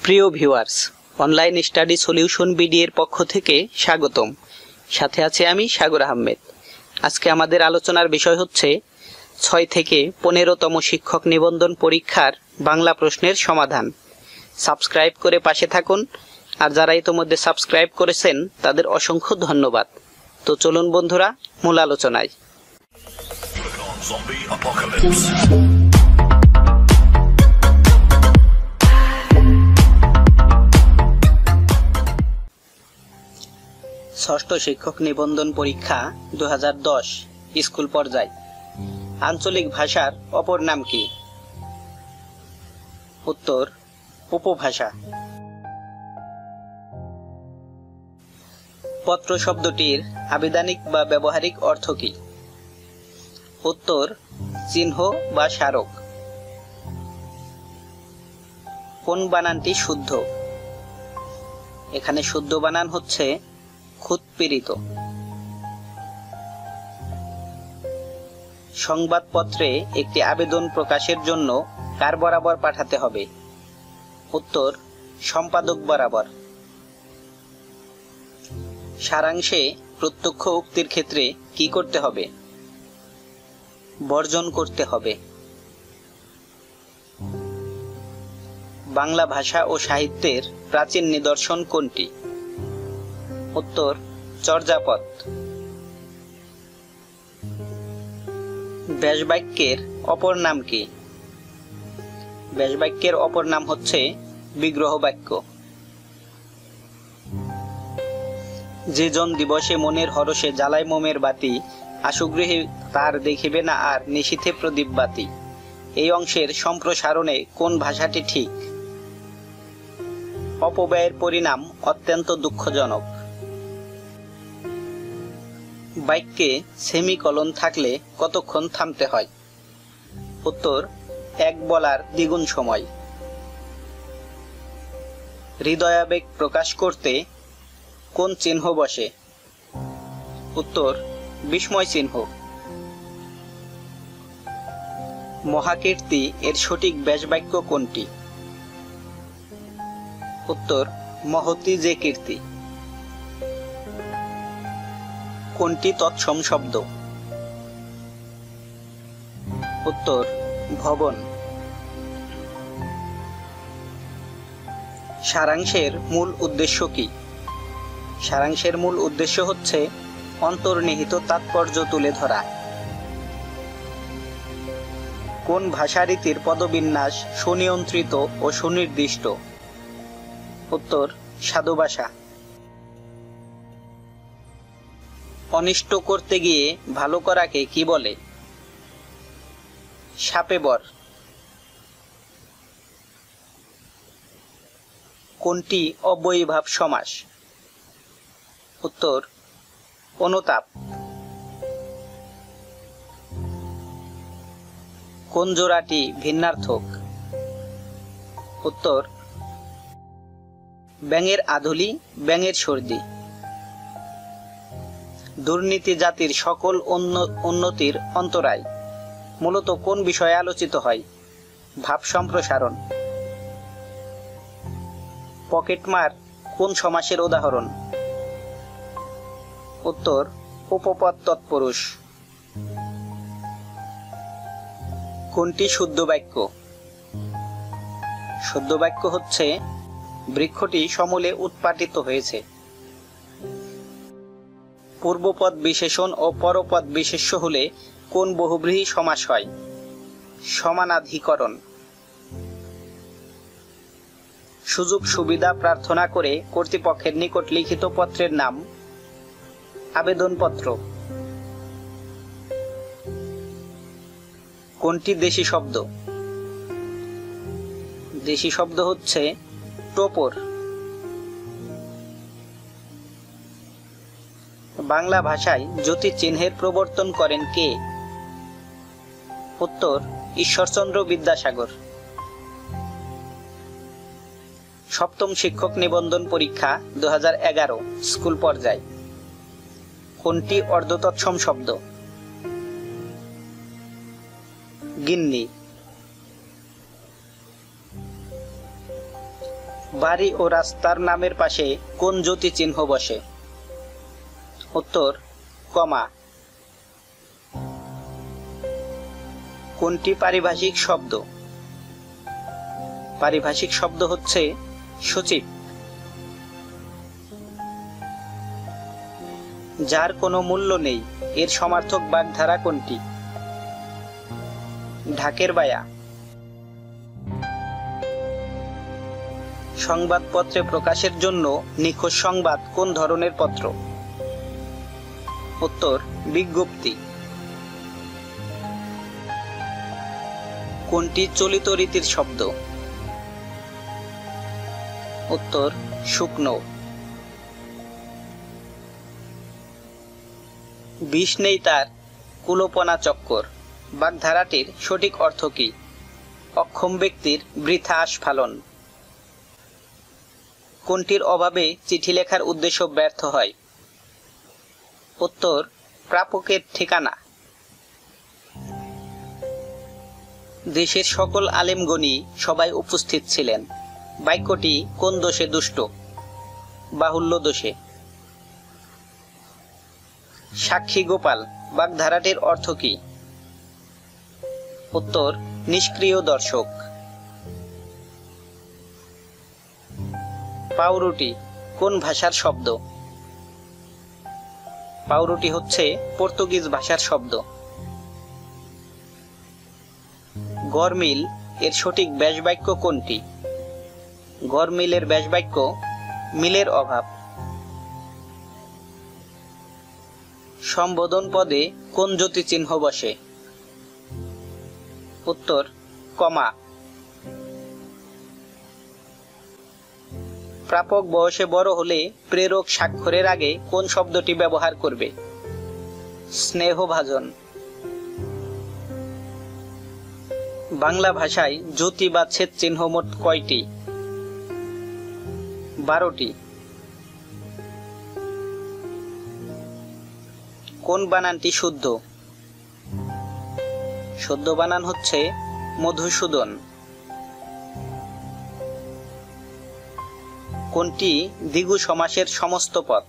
প্রিয় viewers, online study solution BD এর পক্ষ থেকে স্বাগতম। সাথে আছে আমি সাগর আহমেদ। আজকে আমাদের আলোচনার বিষয় হচ্ছে 6 থেকে 15তম শিক্ষক নিবন্ধন পরীক্ষার বাংলা প্রশ্নের সমাধান। সাবস্ক্রাইব করে পাশে থাকুন, আর যারা ইতোমধ্যে সাবস্ক্রাইব করেছেন তাদের অসংখ্য ধন্যবাদ। তো চলুন বন্ধুরা, মূল আলোচনায়। ষষ্ঠ শিক্ষক নিবন্ধন পরীক্ষা 2010 স্কুল পর্যায়। আঞ্চলিক ভাষার অপর নাম কি? উত্তর, উপভাষা। পত্র শব্দটির আবিধানিক বা ব্যবহারিক অর্থ কি? উত্তর, চিহ্ন বা স্মারক। কোন বানানটি শুদ্ধ? এখানে শুদ্ধ বানান হচ্ছে খুৎপীড়িত। সংবাদপত্রে একটি আবেদন প্রকাশের জন্য কার বরাবর পাঠাতে হবে? উত্তর, সম্পাদক বরাবর। সারাংশে প্রত্যক্ষ উক্তির ক্ষেত্রে কি করতে হবে? বর্জন করতে হবে। বাংলা ভাষা ও সাহিত্যের প্রাচীন নিদর্শন কোনটি? উত্তর, চর্যাপদ। ব্যাসবাক্যের অপর নাম কি? ব্যাসবাক্যের অপর নাম হচ্ছে বিগ্রহ বাক্য। যে জন দিবসে মনের হরষে জ্বালায় মোমের বাতি, আশুগৃহে তার দেখিবে না আর নিশীথে প্রদীপ বাতি। এই অংশের সম্প্রসারণে কোন ভাষাটি ঠিক? অপব্যয়ের পরিণাম অত্যন্ত দুঃখজনক। বাক্যে সেমিকলন থাকলে কতক্ষণ থামতে হয়? উত্তর, এক বলার দ্বিগুণ সময়। হৃদয়াবেগ প্রকাশ করতে কোন চিহ্ন বসে? উত্তর, বিস্ময় চিহ্ন। মহাকীর্তি এর সঠিক ব্যাসবাক্য কোনটি? উত্তর, মহতি যে কীর্তি। কোনটি তৎসম শব্দ? উত্তর, ভবন। সারাংশের মূল উদ্দেশ্য কি? সারাংশের মূল উদ্দেশ্য হচ্ছে অন্তর্নিহিত তাৎপর্য তুলে ধরা। কোন ভাষারীতির পদবিন্যাস সুনিয়ন্ত্রিত ও সুনির্দিষ্ট? উত্তর, সাধু ভাষা। অনিষ্ট করতে গিয়ে ভালো করাকে কি বলে? শাপে বর। কোনটি অব্যয়ীভাব সমাস? উত্তর, অনুতাপ। কোন জোড়াটি ভিন্নার্থক? উত্তর, ব্যাঙের আধুলি, ব্যাঙের সর্দি। দুর্নীতি জাতির সকল উন্নতির অন্তরায়। মূলত কোন বিষয়ে আলোচিত হয়? ভাব সম্প্রসারণ। পকেটমার কোন সমাসের উদাহরণ? উত্তর, উপপদ তৎপুরুষ। কোনটি শুদ্ধ বাক্য? শুদ্ধ বাক্য হচ্ছে বৃক্ষটি সমূলে উৎপাটিত হয়েছে। পূর্বপদ বিশেষণ ও পরপদ বিশেষ্য হলে কোন বহুব্রীহি সমাস হয়? সমানাধিকরণ। সুযোগ সুবিধা প্রার্থনা করে কর্তৃপক্ষের নিকট লিখিত পত্রের নাম? আবেদনপত্র। কোনটি দেশি শব্দ? দেশি শব্দ হচ্ছে টোপর। বাংলা ভাষায় জ্যোতি চিহ্নের প্রবর্তন করেন কে? উত্তর, ঈশ্বরচন্দ্র বিদ্যাসাগর। সপ্তম শিক্ষক নিবন্ধন পরীক্ষা 2011 স্কুল পর্যায়। কোনটি অর্ধতৎসম শব্দ? গিন্নি। বাড়ি ও রাস্তার নামের পাশে কোন জ্যোতি চিহ্ন বসে? উত্তর কমা। কোনটি পারিভাষিক শব্দ? পারিভাষিক শব্দ হচ্ছে সচিব। যার কোনো মূল্য নেই এর সমার্থক বাগধারা কোনটি? ঢাকের বায়া। সংবাদপত্রে প্রকাশের জন্য নিখোঁজ সংবাদ কোন ধরনের পত্র? উত্তর বিজ্ঞপ্তি। কোনটি চলিত রীতির শব্দ? উত্তর শুকনো। বিষ নেই তার কুলোপনা চক্কর বাগধারাটির সঠিক অর্থ কি? অক্ষম ব্যক্তির বৃথা আস্ফালন। কোনটির অভাবে চিঠি লেখার উদ্দেশ্য ব্যর্থ হয়? উত্তর প্রাপকের ঠিকানা। দেশের সকল আলেমগণী সবাই উপস্থিত ছিলেন। বাক্যটি কোন দোষে দুষ্ট? বাহুল্য দোষে। সাক্ষী গোপাল বাগধারাটির অর্থ কি? উত্তর নিষ্ক্রিয় দর্শক। পাউরুটি কোন ভাষার শব্দ? পাউরুটি হচ্ছে পর্তুগিজ ভাষার শব্দ। গরমিল এর সঠিক ব্যাসবাক্য কোনটি? গরমিলের ব্যাসবাক্য মিলের অভাব। সম্বোধন পদে কোন জ্যোতি চিহ্ন বসে? উত্তর কমা। প্রাপক বয়সে বড় হলে প্রেরক স্বাক্ষরের আগে কোন শব্দটি ব্যবহার করবে? স্নেহভাজন। বাংলা ভাষায় জ্যোতি বা ছেদ চিহ্ন মোট কয়টি? 12টি। কোন বানানটি শুদ্ধ? শুদ্ধ বানান হচ্ছে মধুসূদন। কোনটি দ্বিগু সমাসের সমস্ত পদ?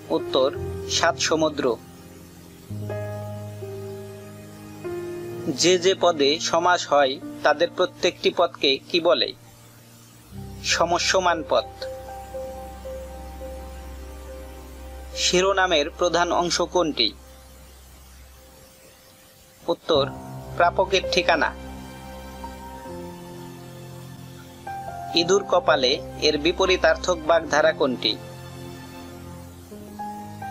উত্তর 7 সমুদ্র। যে যে পদে সমাস হয় তাদের প্রত্যেকটি পদকে কি বলে? সমস্যমান পদ। শিরোনামের প্রধান অংশ কোনটি? উত্তর প্রাপকের ঠিকানা। ইঁদুর কপালে এর বিপরীতার্থক বাগধারা কোনটি?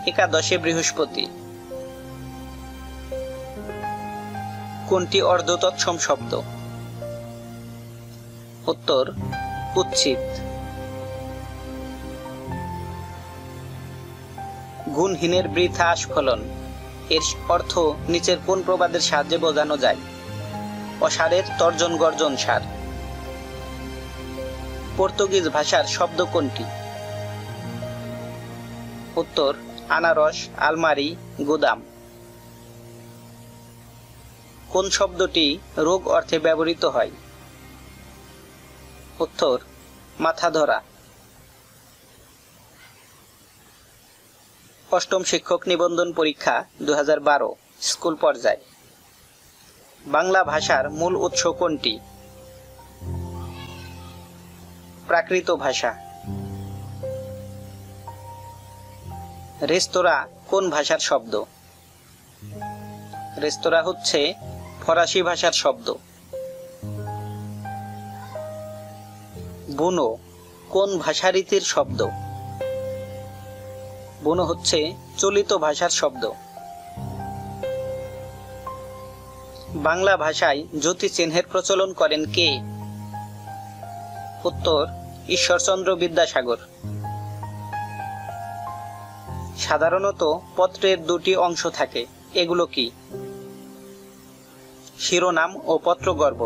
একাদশে বৃহস্পতি। কোনটি অর্ধতৎসম শব্দ? উত্তর উচ্ছিদ। গুণহীনের বৃথা আস্ফলন এর অর্থ নিচের কোন প্রবাদের সাহায্যে বোঝানো যায়? অসারের তর্জন গর্জন সার। পর্তুগিজ ভাষার শব্দ কোনটি? উত্তর আনারস, আলমারি, গুদাম। কোন শব্দটি রোগ অর্থে ব্যবহৃত হয়? উত্তর মাথা ধরা। অষ্টম শিক্ষক নিবন্ধন পরীক্ষা 2012 স্কুল পর্যায়। বাংলা ভাষার মূল উৎস কোনটি? প্রাকৃত ভাষা। রেস্তোরাঁ কোন ভাষার শব্দ? রেস্তোরাঁ হচ্ছে ফরাসি ভাষার শব্দ। বুনো কোন ভাষারীতির শব্দ? বুনো হচ্ছে চলিত ভাষার শব্দ। বাংলা ভাষায় জ্যোতি চিহ্নের প্রচলন করেন কে? উত্তর ঈশ্বরচন্দ্র বিদ্যাসাগর। সাধারণত পত্রের দুটি অংশ থাকে, এগুলো কি? শিরোনাম ও পত্রগর্ভ।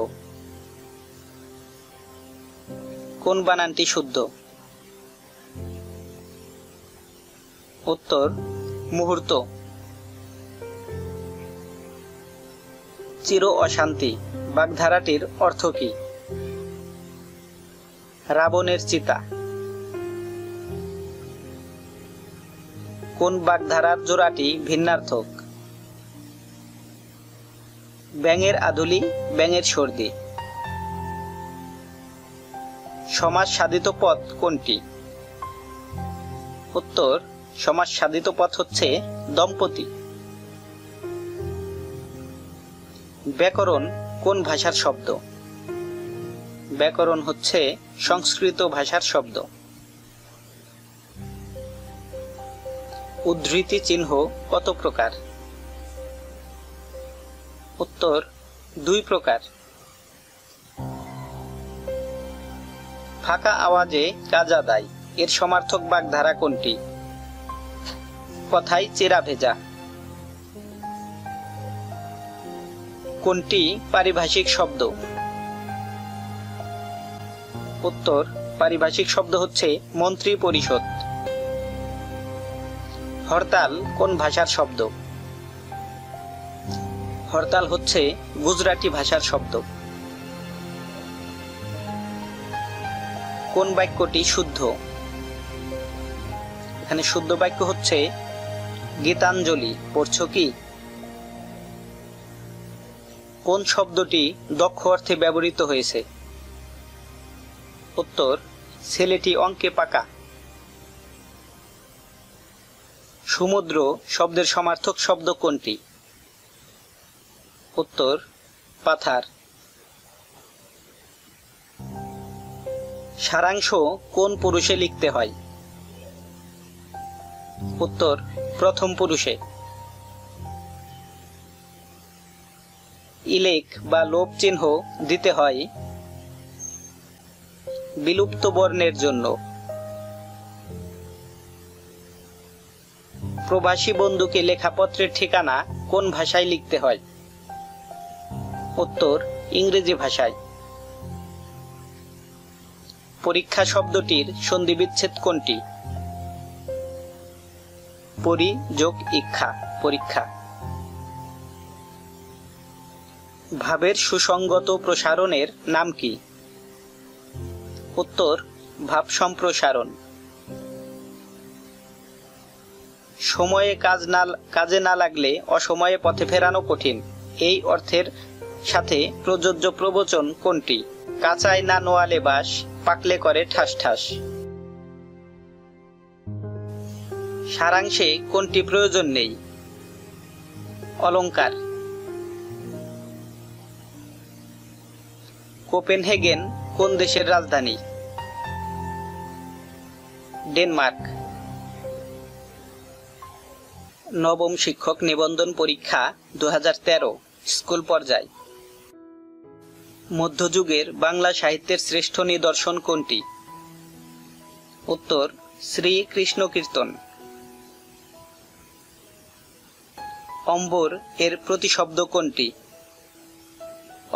কোন বানানটি শুদ্ধ? উত্তর মুহূর্ত। চির অশান্তি বাগধারাটির অর্থ কি? রাবণের চিতা। কোন বাগধারার জোড়াটি ভিন্নার্থক? ব্যাঙের আদুলি, ব্যাঙের সর্দি। সমাস সাধিত পদ কোনটি? উত্তর, সমাস সাধিত পদ হচ্ছে দম্পতি। ব্যাকরণ কোন ভাষার শব্দ? ব্যাকরণ হচ্ছে সংস্কৃত ভাষার শব্দ। উদ্ধৃতি চিহ্ন কত প্রকার? উত্তর, 2 প্রকার। ফাঁকা আওয়াজে কাজ আদায় এর সমার্থক বাগধারা কোনটি? কথায় চেরা ভেজা। কোনটি পারিভাষিক শব্দ? উত্তর, পারিভাষিক শব্দ হচ্ছে মন্ত্রী পরিষদ। হরতাল কোন ভাষার শব্দ? হরতাল হচ্ছে গুজরাটি ভাষার শব্দ। কোন বাক্যটি শুদ্ধ? এখানে শুদ্ধ বাক্য হচ্ছে গীতাঞ্জলি। পড়ছো কি? কোন শব্দটি দক্ষ অর্থে ব্যবহৃত হয়েছে? উত্তর, ছেলেটি অঙ্কে পাকা। সমুদ্র শব্দের সমার্থক শব্দ কোনটি? উত্তর, পাথার। সারাংশ কোন পুরুষে লিখতে হয়? উত্তর, প্রথম পুরুষে। ইলেক বা লোপ চিহ্ন দিতে হয় বিলুপ্ত বর্ণের জন্য। প্রবাসী বন্ধুকে লেখাপত্রের ঠিকানা কোন ভাষায় লিখতে হয়? উত্তর, ইংরেজি ভাষায়। পরীক্ষা শব্দটির সন্ধিবিচ্ছেদ কোনটি? পরি যোগ ইক্ষা, পরীক্ষা। ভাবের সুসংগত প্রসারণের নাম কি? উত্তর, ভাব সম্প্রসারণ। সময়ে কাজে না লাগলে অসময়ে পথে ফেরানো কঠিন এই অর্থের সাথে প্রযোজ্য প্রবচন কোনটি? কাঁচায় না নোয়ালে বাস, পাকলে করে ঠাস ঠাস। সারাংশে কোনটি প্রয়োজন নেই? অলংকার। কোপেনহেগেন কোন দেশের রাজধানী? ডেনমার্ক। নবম শিক্ষক নিবন্ধন পরীক্ষা 2013 স্কুল পর্যায়। মধ্যযুগের বাংলা সাহিত্যের শ্রেষ্ঠ নিদর্শন কোনটি? উত্তর, শ্রী কৃষ্ণ কীর্তন। অম্বর এর প্রতিশব্দ কোনটি?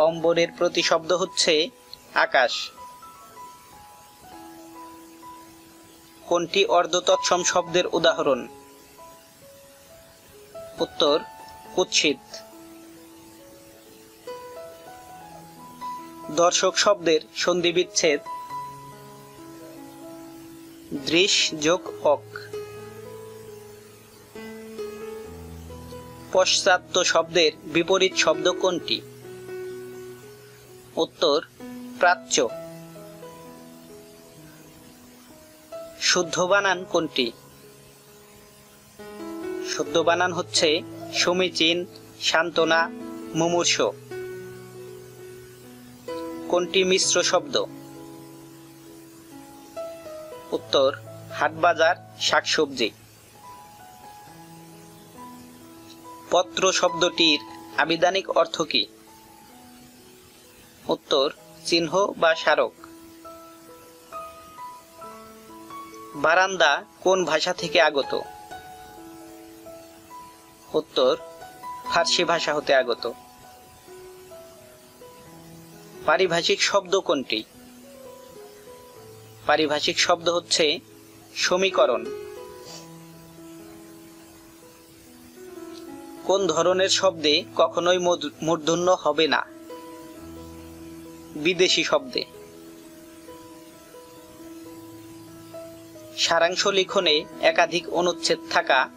অম্বরের প্রতিশব্দ হচ্ছে আকাশ। কোনটি অর্ধতৎসম শব্দের উদাহরণ? উত্তর, কুৎসিত। দর্শক শব্দের সন্ধিবিচ্ছেদ দৃশ যোগ অক। পশ্চাত্য শব্দের বিপরীত শব্দ কোনটি? উত্তর, প্রাচ্য। শুদ্ধ বানান কোনটি? শুদ্ধ বানান হচ্ছে সমীচীন, সান্ত্বনা, মুমূর্ষ। কোনটি মিশ্র শব্দ? উত্তর, হাটবাজার, শাকসবজি। পত্র শব্দটির আবিধানিক অর্থ কি? উত্তর, চিহ্ন বা স্মারক। বারান্দা কোন ভাষা থেকে আগত? উত্তর, ফার্সি ভাষা হতে আগত। পারিভাষিক শব্দ কোনটি? পারিভাষিক শব্দ হচ্ছে সমীকরণ। কোন ধরনের শব্দে কখনোই মূর্ধন্য হবে না? বিদেশি শব্দে। সারাংশ লিখনে একাধিক অনুচ্ছেদ থাকা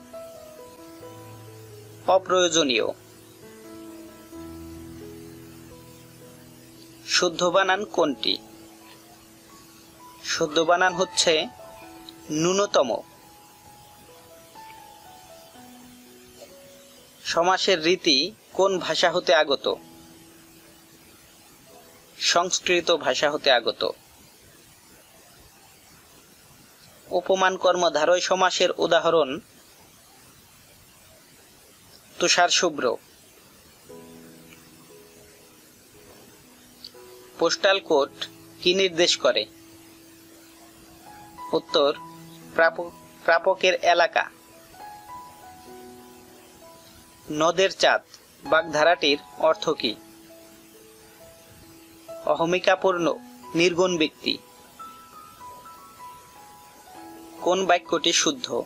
অপ্রয়োজনীয়। শুদ্ধ বানান কোনটি? শুদ্ধ বানান হচ্ছে ন্যূনতম। সমাসের রীতি কোন ভাষা হতে আগত? সংস্কৃত ভাষা হতে আগত। উপমান কর্মধারয় সমাসের উদাহরণ তুষার শুভ্র। পোস্টাল কোড কি নির্দেশ করে? উত্তর প্রাপকের এলাকা। নদের চাঁদ বাগধারাটির অর্থ কি? অহমিকাপূর্ণ নির্গুণ ব্যক্তি। কোন বাক্যটি শুদ্ধ?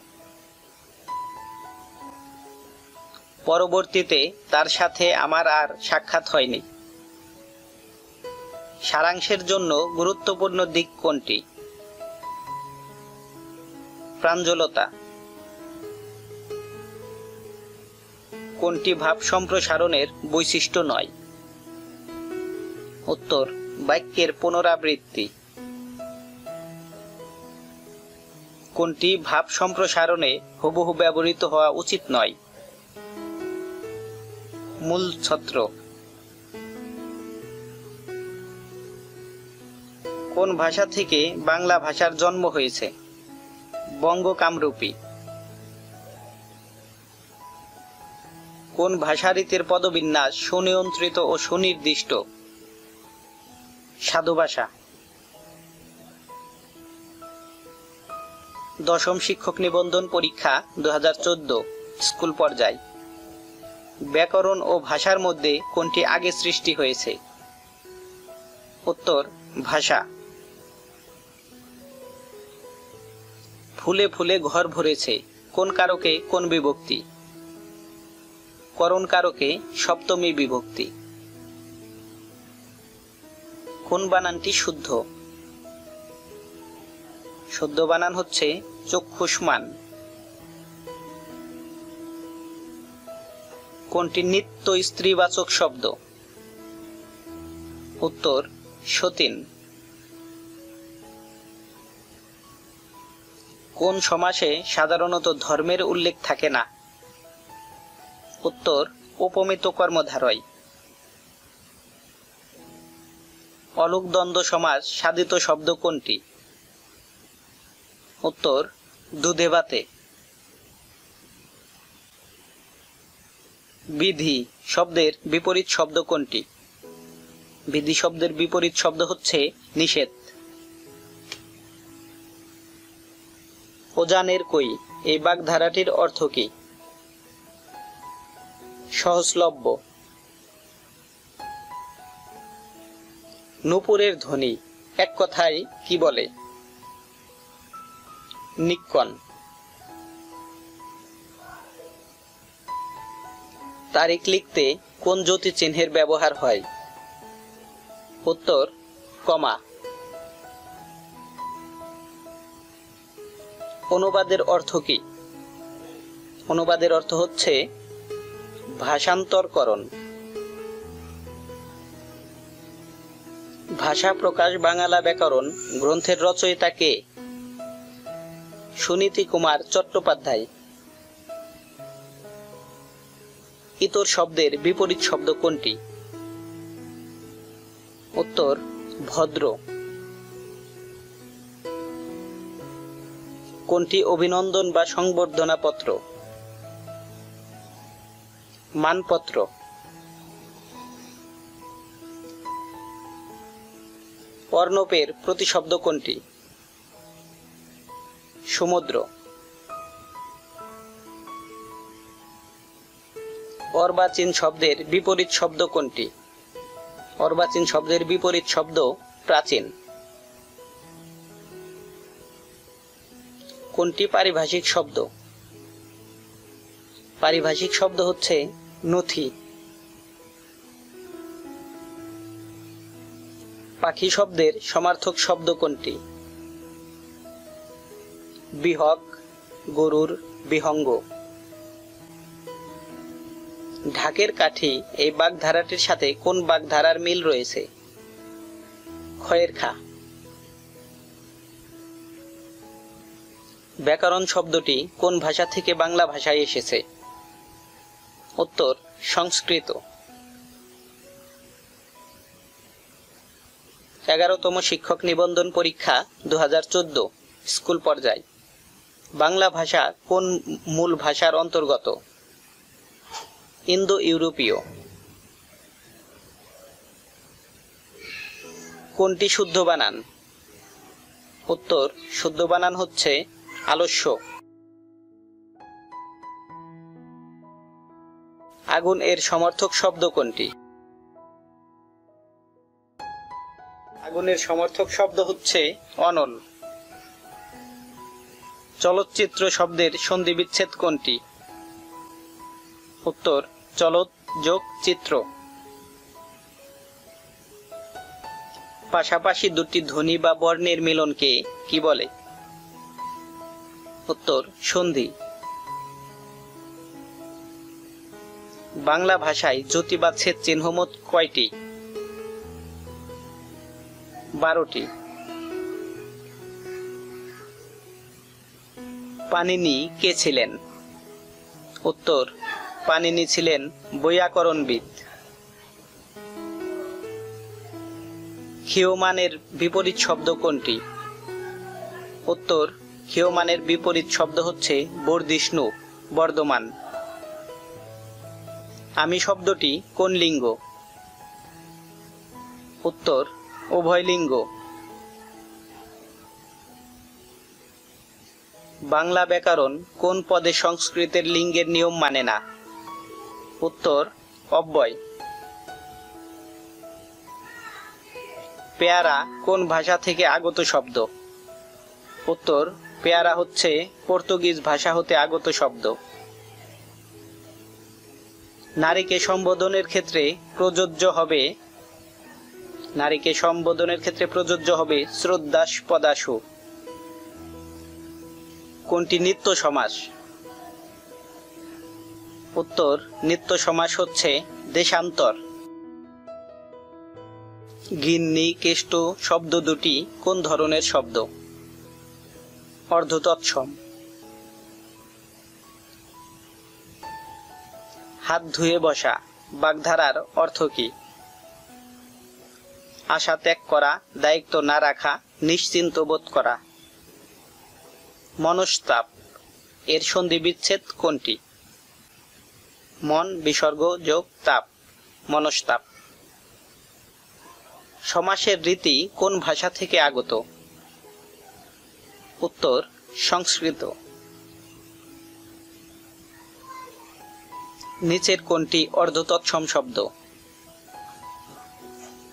পরবর্তীতে তার সাথে আমার আর সাক্ষাৎ হয়নি। সারাংশের জন্য গুরুত্বপূর্ণ দিক কোনটি? প্রাঞ্জলতা। কোনটি ভাব সম্প্রসারণের বৈশিষ্ট্য নয়? উত্তর বাক্যের পুনরাবৃত্তি। কোনটি ভাব সম্প্রসারণে হুবহু ব্যবহৃত হওয়া উচিত নয়? মূল ছত্র। কোন ভাষা থেকে বাংলা ভাষার জন্ম হয়েছে? বঙ্গ কামরূপী। কোন ভাষারীতির পদবিন্যাস সুনিয়ন্ত্রিত ও সুনির্দিষ্ট? সাধু ভাষা। দশম শিক্ষক নিবন্ধন পরীক্ষা 2014 স্কুল পর্যায়। ব্যাকরণ ও ভাষার মধ্যে কোনটি আগে সৃষ্টি হয়েছে? উত্তর ভাষা। ফুলে ফুলে ঘর ভরেছে কোন কারকে কোন বিভক্তি? করণ কারকে সপ্তমী বিভক্তি। কোন বানানটি শুদ্ধ? শুদ্ধ বানান হচ্ছে চক্ষুষ্মান। কোনটি নিত্য স্ত্রীবাচক শব্দ? উত্তর সতীন। কোন সমাসে সাধারণত ধর্মের উল্লেখ থাকে না? উত্তর উপমিত কর্মধারয়। অলুক দ্বন্দ্ব সমাস সাধিত শব্দ কোনটি? উত্তর দুধে ভাতে। বিধি শব্দের বিপরীত শব্দ কোনটি? বিধি শব্দের বিপরীত শব্দ হচ্ছে নিষেধ। ওজানের কই এই বাগধারাটির অর্থ কি? সহজলভ্য। নূপুরের ধ্বনি এক কথায় কি বলে? নিক্কণ। তারিখ লিখতে কোন জ্যোতি চিহ্নের ব্যবহার হয়? উত্তর কমা। অনুবাদের অর্থ কি? অনুবাদের অর্থ হচ্ছে ভাষান্তরকরণ। ভাষা প্রকাশ বাংলা ব্যাকরণ গ্রন্থের রচয়িতা কে? সুনীতি কুমার চট্টোপাধ্যায়। ইতর শব্দের বিপরীত শব্দ কোনটি? উত্তর ভদ্র। কোনটি অভিনন্দন বা সংবর্ধনা পত্র? মানপত্র। অর্ণবের প্রতিশব্দ কোনটি? সমুদ্র। অর্বাচীন শব্দের বিপরীত শব্দ কোনটি? অর্বাচীন শব্দের বিপরীত শব্দ প্রাচীন। কোনটি পারিভাষিক শব্দ? পারিভাষিক শব্দ হচ্ছে নথি। পাখি শব্দের সমার্থক শব্দ কোনটি? বিহগ গরুর বিহঙ্গ। ঢাকের কাঠি এই বাগধারাটির সাথে কোন বাগধারার মিল রয়েছে? খয়ের খা। ব্যাকরণ শব্দটি কোন ভাষা থেকে বাংলা ভাষায় এসেছে? উত্তর সংস্কৃত। 11তম শিক্ষক নিবন্ধন পরীক্ষা 2014 স্কুল পর্যায়। বাংলা ভাষা কোন মূল ভাষার অন্তর্গত? ইন্দো ইউরোপীয়। কোনটি শুদ্ধ বানান? উত্তর শুদ্ধ বানান হচ্ছে আলস্য। আগুন এর সমর্থক শব্দ কোনটি? আগুনের সমর্থক শব্দ হচ্ছে অনল। চলচ্চিত্র শব্দের সন্ধি বিচ্ছেদ কোনটি? উত্তর চলত যোগ চিত্র। পাশাপাশি দুটি ধ্বনি বা বর্ণের মিলনকে কি বলে? উত্তর সন্ধি। বাংলা ভাষায় যতিবাচ্ছেদ চিহ্ন মোট কয়টি? 12টি। পাণিনি কে ছিলেন? উত্তর পাণিনি ছিলেন বৈয়াকরণবিদ। ক্ষীয়মানের বিপরীত শব্দ কোনটি? উত্তর ক্ষীয়মানের বিপরীত শব্দ হচ্ছে বর্ধিষ্ণু, বর্ধমান। আমি শব্দটি কোন লিঙ্গ? উত্তর উভয় লিঙ্গ। বাংলা ব্যাকরণ কোন পদে সংস্কৃতের লিঙ্গের নিয়ম মানে না? উত্তর অব্যয়। পেয়ারা কোন ভাষা থেকে আগত শব্দ? উত্তর পেয়ারা হচ্ছে পর্তুগিজ ভাষা হতে আগত শব্দ। নারীকে সম্বোধনের ক্ষেত্রে প্রযোজ্য হবে শ্রদ্ধাস্পদাসু। কোনটি নিত্য সমাস? উত্তর নিত্য সমাস হচ্ছে দেশান্তর। গিন্নি কেষ্ট শব্দ দুটি কোন ধরনের শব্দ? অর্ধতৎসম। হাত ধুয়ে বসা বাগধারার অর্থ কি? আশা ত্যাগ করা, দায়িত্ব না রাখা, নিশ্চিন্ত বোধ করা। মনস্তাপ এর সন্ধি বিচ্ছেদ কোনটি? মন বিসর্গ যোগ তাপ, মনস্তাপ। সমাসের রীতি কোন ভাষা থেকে আগত? উত্তর সংস্কৃত। নিচের কোনটি অর্ধতৎসম শব্দ?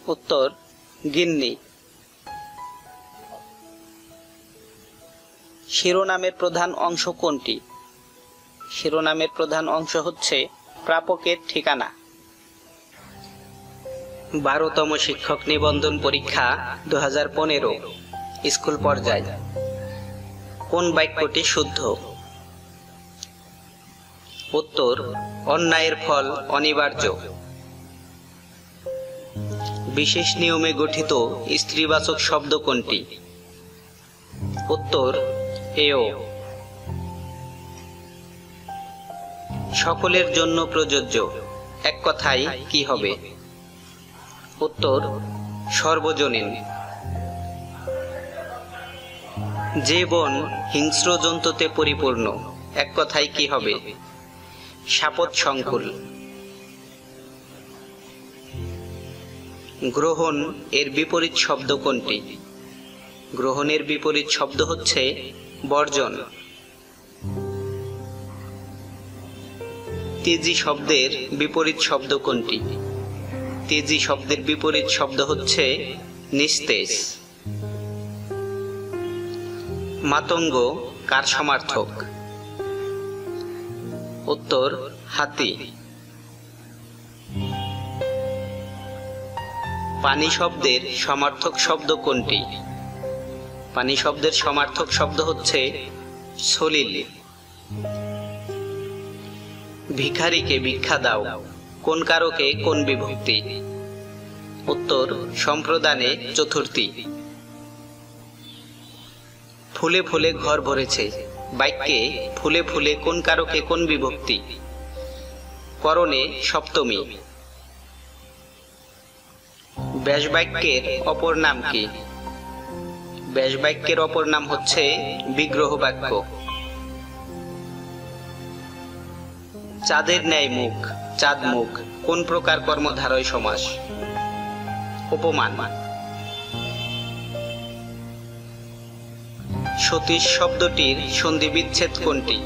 উত্তর গিন্নি। শিরোনামের প্রধান অংশ কোনটি? শিরোনামের প্রধান অংশ হচ্ছে প্রাপকের ঠিকানা। 12তম শিক্ষক নিবন্ধন পরীক্ষা 2015 স্কুল পর্যায়। কোন বাক্যটি শুদ্ধ? উত্তর অন্যায়ের ফল অনিবার্য। বিশেষ নিয়মে গঠিত স্ত্রীবাচক শব্দ কোনটি? উত্তর এও। সকলের জন্য প্রযোজ্য এক কথায় কি হবে? উত্তর সর্বজনীন। যে বন হিংস্র জন্তুতে পরিপূর্ণ এক কথায় কি হবে? শাপথ সংকুল। গ্রহণ এর বিপরীত শব্দ কোনটি? গ্রহণের বিপরীত শব্দ হচ্ছে বর্জন। তেজি শব্দের বিপরীত শব্দ কোনটি? তেজি শব্দের বিপরীত শব্দ হচ্ছে নিস্তেজ। মাতঙ্গ কার সমার্থক? উত্তর হাতি। পানি শব্দের সমার্থক শব্দ কোনটি? পানি শব্দের সমার্থক শব্দ হচ্ছে সলিল। ভিখারিকে ভিক্ষা দাও কোন কারকে কোন বিভক্তি? উত্তর সম্প্রদানে চতুর্থী। ফুলে ফুলে ঘর ভরেছে বাক্যে ফুলে ফুলে কোন কারকে কোন বিভক্তি? করণে সপ্তমী। ব্যাস বাক্যের অপর নাম কি? ব্যাস বাক্যের অপর নাম হচ্ছে বিগ্রহ বাক্য। চাঁদের ন্যায় মুখ চাঁদ মুখ কোন প্রকার কর্মধারয় সমাস? উপমান। সতীশ শব্দটির সন্ধি বিচ্ছেদ কোনটি?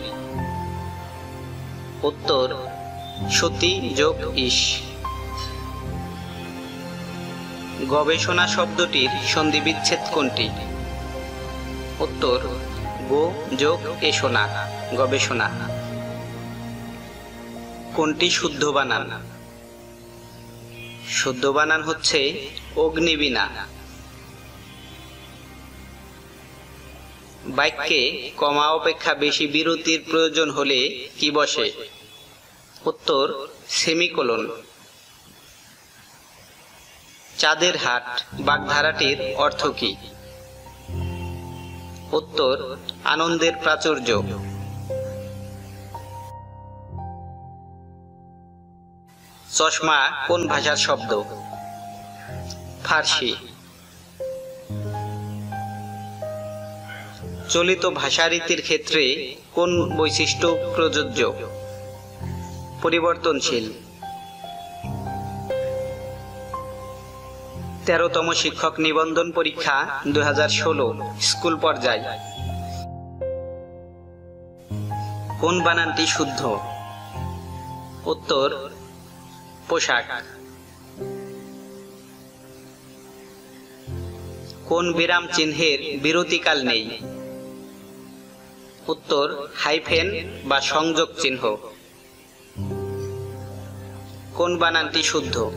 উত্তর সতী যোগ ইস। গবেষণা শব্দটির সন্ধি বিচ্ছেদ কোনটি? উত্তর গো যোগ এষণা গবেষণা। কোনটি শুদ্ধ বানান? শুদ্ধ বানান হচ্ছে অগ্নিবীণা। বাক্যে কমা অপেক্ষা বেশি বিরতির প্রয়োজন হলে কি বসে? উত্তর সেমিকোলন। চাঁদের হাট বাগধারাটির অর্থ কি? উত্তর আনন্দের প্রাচুর্য। চশমা কোন ভাষার শব্দ? ফার্সি। চলিত ভাষারীতির ক্ষেত্রে কোন বৈশিষ্ট্য প্রযোজ্য? পরিবর্তনশীল। 13তম শিক্ষক নিবন্ধন পরীক্ষা 2016 স্কুল পর্যায়। কোন বানানটি শুদ্ধ? উত্তর পোশাক। কোন বিরাম চিহ্নের বিরতিকাল নেই? উত্তর হাইফেন বা সংযোগ চিহ্ন। কোন বানানটি শুদ্ধ?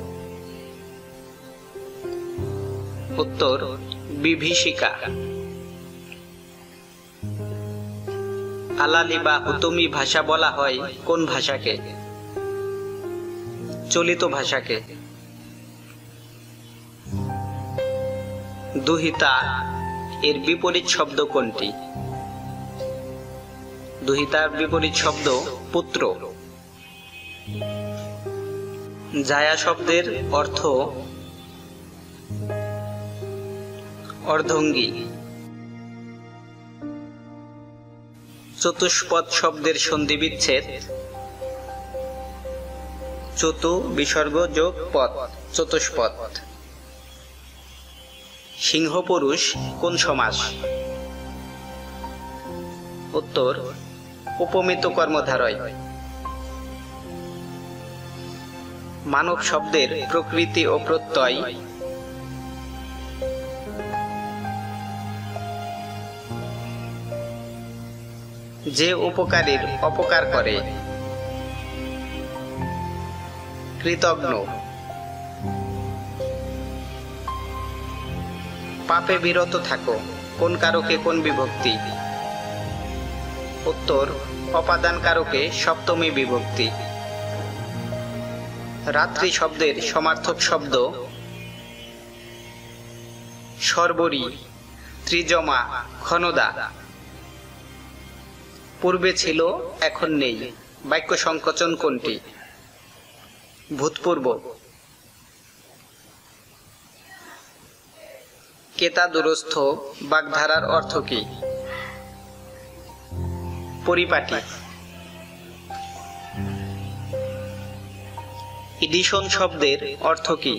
উত্তর বিভীষিকা। আলালি বা হুতুমি ভাষা বলা হয় কোন ভাষাকে? চলিত ভাষাকে। দুহিতা এর বিপরীত শব্দ কোনটি? দুহিতার বিপরীত শব্দ পুত্র। জায়া শব্দের অর্থ অর্ধঙ্গী। চতুষ্পদ শব্দের সন্ধি বিচ্ছেদ? চতু বিসর্গ যোগ পদ চতুষ্পদ। সিংহ পুরুষ কোন সমাস? উত্তর উপমিত কর্মধারয়। মানব শব্দের প্রকৃতি ও প্রত্যয়? যে উপকারীর অপকার করে। কৃতজ্ঞ। পাপে বিরত থাকো কোন কারকে কোন বিভক্তি? উত্তর অপাদান কারকে সপ্তমী বিভক্তি। রাত্রি শব্দের সমার্থক শব্দ? সর্বরী, ত্রিজমা, ক্ষণদা। পূর্বে ছিল এখন নেই বাক্য সংকোচন কোনটি? ভূতপূর্ব। কেতা দুরস্থ বাগধারার অর্থ কি? পরিপাটি। এডিশন শব্দের অর্থ কি?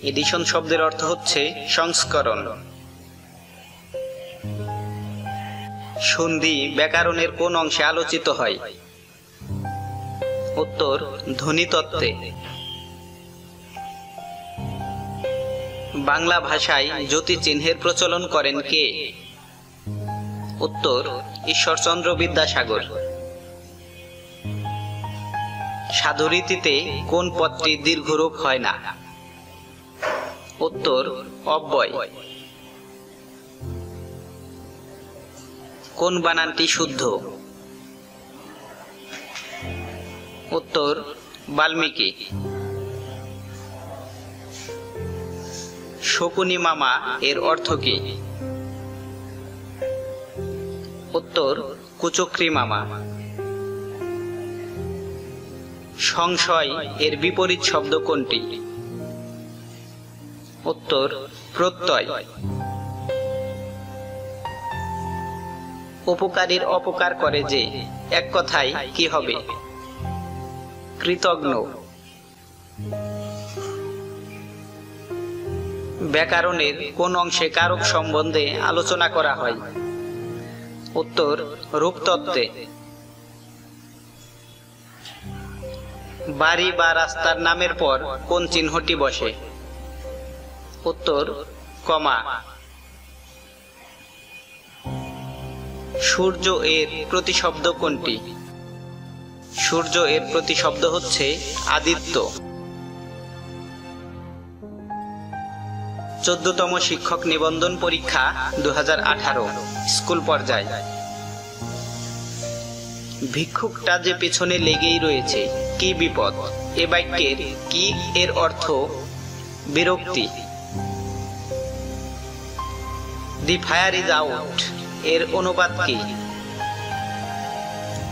এডিশন শব্দের অর্থ হচ্ছে সংস্করণ। সন্ধি ব্যাকরণের কোন অংশে আলোচিত হয়? উত্তর ধ্বনিতত্ত্বে। বাংলা ভাষায় জ্যোতি চিহ্নের প্রচলন করেন কে? উত্তর ঈশ্বরচন্দ্র বিদ্যাসাগর। সাধুরীতিতে কোন পদটি দীর্ঘরূপ হয় না? উত্তর অব্যয়। কোন বানানটি শুদ্ধ? উত্তর বাল্মীকি। শকুনি মামা এর অর্থ কি? উত্তর কুচক্রী মামা। সংশয় এর বিপরীত শব্দ কোনটি? উত্তর প্রত্যয়। উপকারীর অপকার করে যে, এক কথায় কি হবে? কৃতজ্ঞ। ব্যাকরণের কোন অংশে কারক সম্বন্ধে আলোচনা করা হয়? উত্তর রূপতত্ত্বে। বাড়ি বা রাস্তার নামের পর কোন চিহ্নটি বসে? উত্তর কমা। সূর্য এর প্রতিশব্দ কোনটি? সূর্য এর প্রতিশব্দ হচ্ছে আদিত্য। 14তম শিক্ষক নিবন্ধন পরীক্ষা 2018 স্কুল পর্যায়। ভিক্ষুকটা যে পেছনে লেগেই রয়েছে, কি বিপদ? এ বাক্যের কি এর অর্থ বিরক্তি। দি ফায়ার ইজ আউট এর অনুবাদ কি?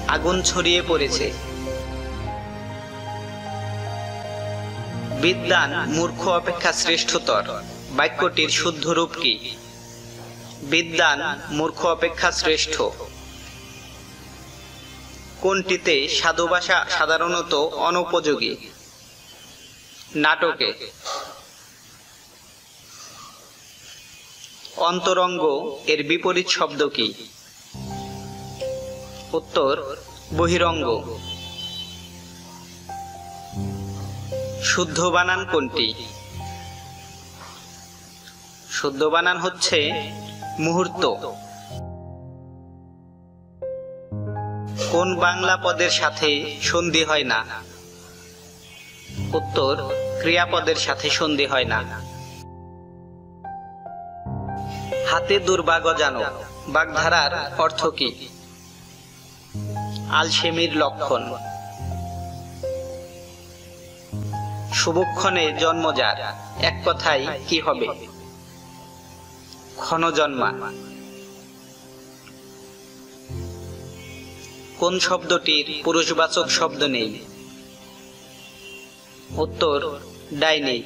আগুন ছড়িয়ে পড়েছে। বিদ্বান মূর্খ অপেক্ষা শ্রেষ্ঠতর বাক্যটির শুদ্ধ রূপ কি? বিদ্বান মূর্খ অপেক্ষা শ্রেষ্ঠ। কোনটিতে সাধু ভাষা সাধারণত অনুপযোগী? নাটকে। অন্তরঙ্গ এর বিপরীত শব্দ কি? উত্তর বহিরঙ্গ। শুদ্ধ বানান কোনটি? শুদ্ধ বানান হচ্ছে মুহূর্ত। কোন বাংলা পদের সাথে সন্ধি হয় না? উত্তর ক্রিয়াপদের সাথে সন্ধি হয় না। হাতে দুর্বা গজানো বাগধারার অর্থ কি? আলসেমির লক্ষণ। শুভক্ষণে জন্ম যার, এক কথায় কি হবে? ক্ষণজন্মা। কোন শব্দটির পুরুষবাচক শব্দ নেই? উত্তর ডাইনি।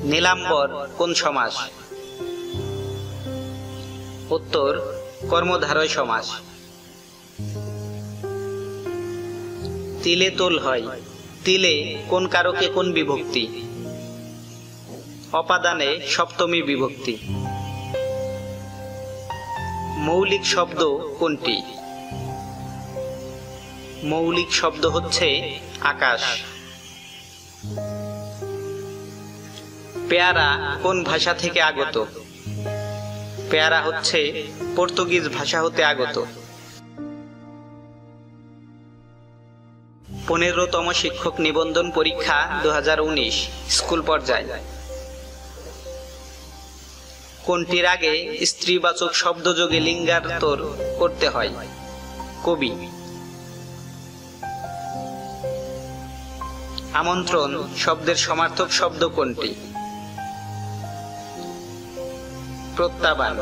নীলাম্বর কোন সমাস? উত্তর কর্মধারয় সমাস। তিলে তোল হয়, তিলে কোন কারকে কোন বিভক্তি? অপাদানে সপ্তমী বিভক্তি। মৌলিক শব্দ কোনটি? মৌলিক শব্দ হচ্ছে আকাশ। পেয়ারা কোন ভাষা থেকে আগত? পেয়ারা হচ্ছে পর্তুগিজ ভাষা হতে আগত। 15তম শিক্ষক নিবন্ধন পরীক্ষা 2019 স্কুল পর্যায়। কোনটির আগে স্ত্রীবাচক শব্দযোগে লিঙ্গান্তর করতে হয়? কবি। আমন্ত্রণ শব্দের সমার্থক শব্দ কোনটি? প্রত্যাবান।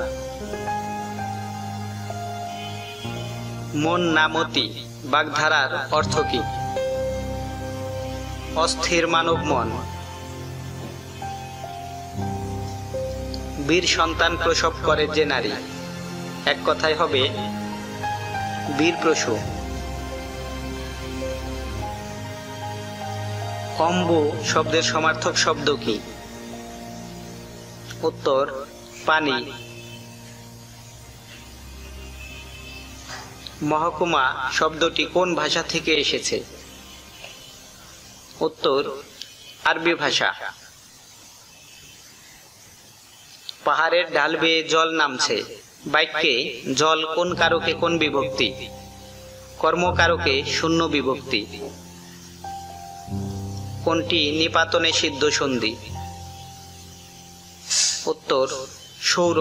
মন নামতি বাগধারার অর্থ কি? অস্থির মানব মন। বীর সন্তান প্রসব করে যে নারী, এক কথায় হবে বীর প্রসূ। অম্বু শব্দের সমার্থক শব্দ কি? উত্তর পানি। মহকুমা শব্দটি কোন ভাষা থেকে এসেছে? উত্তর আরবি ভাষা। পাহাড়ের ঢাল বেয়ে জল নামছে বাক্যে জল কোন কারকে কোন বিভক্তি? কর্মকারকে শূন্য বিভক্তি। কোনটি নিপাতনে সিদ্ধ সন্ধি? উত্তর সৌর।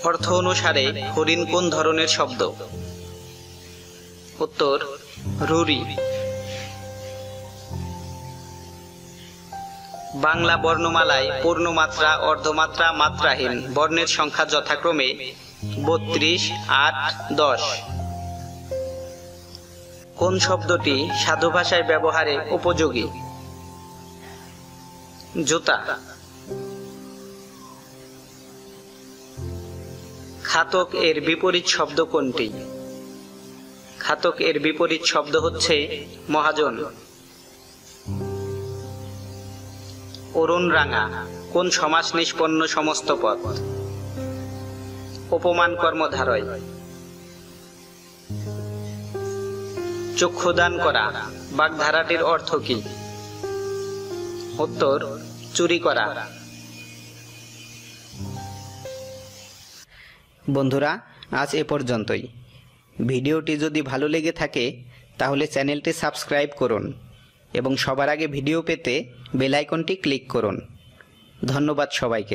অর্থ অনুসারে হরিণ কোন ধরনের শব্দ? উত্তর রুরি। বাংলা বর্ণমালায় পূর্ণমাত্রা, অর্ধমাত্রা, মাত্রাহীন বর্ণের সংখ্যা যথাক্রমে 32, 8, 10। কোন শব্দটি সাধু ভাষায় ব্যবহারে উপযোগী? জুতা। খাতক এর বিপরীত শব্দ কোনটি? খাতক এর বিপরীত শব্দ হচ্ছে মহাজন। অরুণ রাঙা কোন সমাস নিষ্পন্ন সমস্ত পদ? উপমান কর্মধারয়। চক্ষুদান করা বাগধারাটির অর্থ কি? উত্তর চুরি করা। বন্ধুরা, আজ এ পর্যন্তই। ভিডিওটি যদি ভালো লেগে থাকে তাহলে চ্যানেলটি সাবস্ক্রাইব করুন এবং সবার আগে ভিডিও পেতে বেল আইকনটি ক্লিক করুন। ধন্যবাদ সবাইকে।